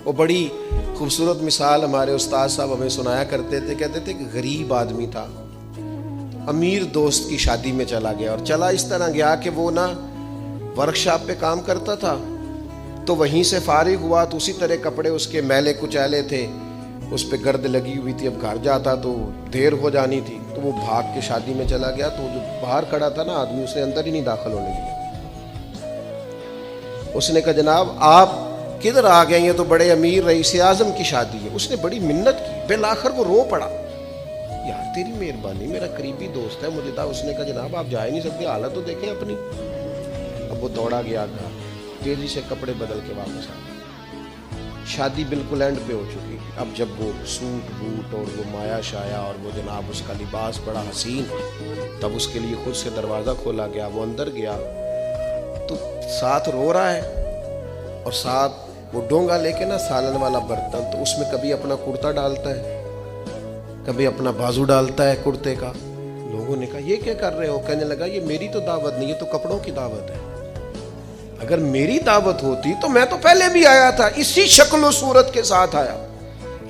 وہ بڑی خوبصورت مثال ہمارے استاد صاحب ہمیں سنایا کرتے تھے. کہتے تھے کہ غریب آدمی تھا, امیر دوست کی شادی میں چلا گیا, اور چلا اس طرح گیا کہ وہ نا ورکشاپ پہ کام کرتا تھا, تو وہیں سے فارغ ہوا تو اسی طرح کپڑے اس کے میلے کچیلے تھے, اس پہ گرد لگی ہوئی تھی. اب گھر جاتا تو دیر ہو جانی تھی, تو وہ بھاگ کے شادی میں چلا گیا. تو جو باہر کھڑا تھا نا آدمی, اس نے اندر ہی نہیں داخل ہونے دیا. اس نے کہا جناب آپ کدھر آ گئے, یہ تو بڑے امیر رئیس اعظم کی شادی ہے. اس نے بڑی منت کی, بالآخر وہ رو پڑا, یار تیری مہربانی, میرا قریبی دوست ہے, مجھے تھا. اس نے کہا جناب آپ جا ہی نہیں سکتے, حالت تو دیکھیں اپنی. اب وہ دوڑا گیا گھر, تیزی سے کپڑے بدل کے واپس آ گیا. شادی بالکل اینڈ پہ ہو چکی تھی. اب جب وہ سوٹ بوٹ اور وہ مایا شایا اور وہ جناب اس کا لباس بڑا حسین, تب اس کے لیے خود سے دروازہ کھولا گیا. وہ اندر گیا تو ساتھ رو رہا ہے, اور ساتھ وہ ڈونگا لے کے نا سالن والا برتن, تو اس میں کبھی اپنا کرتا ڈالتا ہے, کبھی اپنا بازو ڈالتا ہے کرتے کا. لوگوں نے کہا یہ کیا کر رہے ہو؟ کہنے لگا یہ میری تو دعوت نہیں, یہ تو کپڑوں کی دعوت ہے. اگر میری دعوت ہوتی تو میں تو پہلے بھی آیا تھا, اسی شکل و صورت کے ساتھ آیا,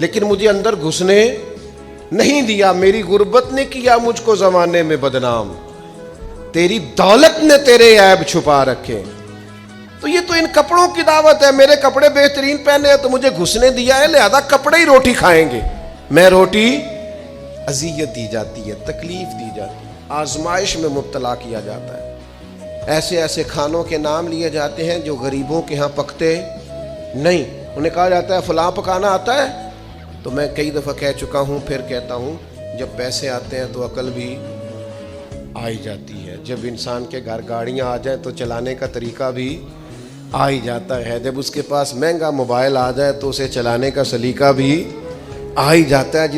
لیکن مجھے اندر گھسنے نہیں دیا. میری غربت نے کیا مجھ کو زمانے میں بدنام, تیری دولت نے تیرے عیب چھپا رکھے. تو یہ تو ان کپڑوں کی دعوت ہے, میرے کپڑے بہترین پہنے ہیں تو مجھے گھسنے دیا ہے, لہذا کپڑے ہی روٹی کھائیں گے. میں روٹی اذیت دی جاتی ہے, تکلیف دی جاتی ہے, آزمائش میں مبتلا کیا جاتا ہے. ایسے ایسے کھانوں کے نام لیے جاتے ہیں جو غریبوں کے ہاں پکتے نہیں. انہیں کہا جاتا ہے فلاں پکانا آتا ہے, تو میں کئی دفعہ کہہ چکا ہوں, پھر کہتا ہوں, جب پیسے آتے ہیں تو عقل بھی آئی جاتی ہے. جب انسان کے گھر گاڑیاں آ جائیں تو چلانے کا طریقہ بھی آ ہی جاتا ہے. جب اس کے پاس مہنگا موبائل آ جائے تو اسے چلانے کا سلیقہ بھی آ ہی جاتا ہے.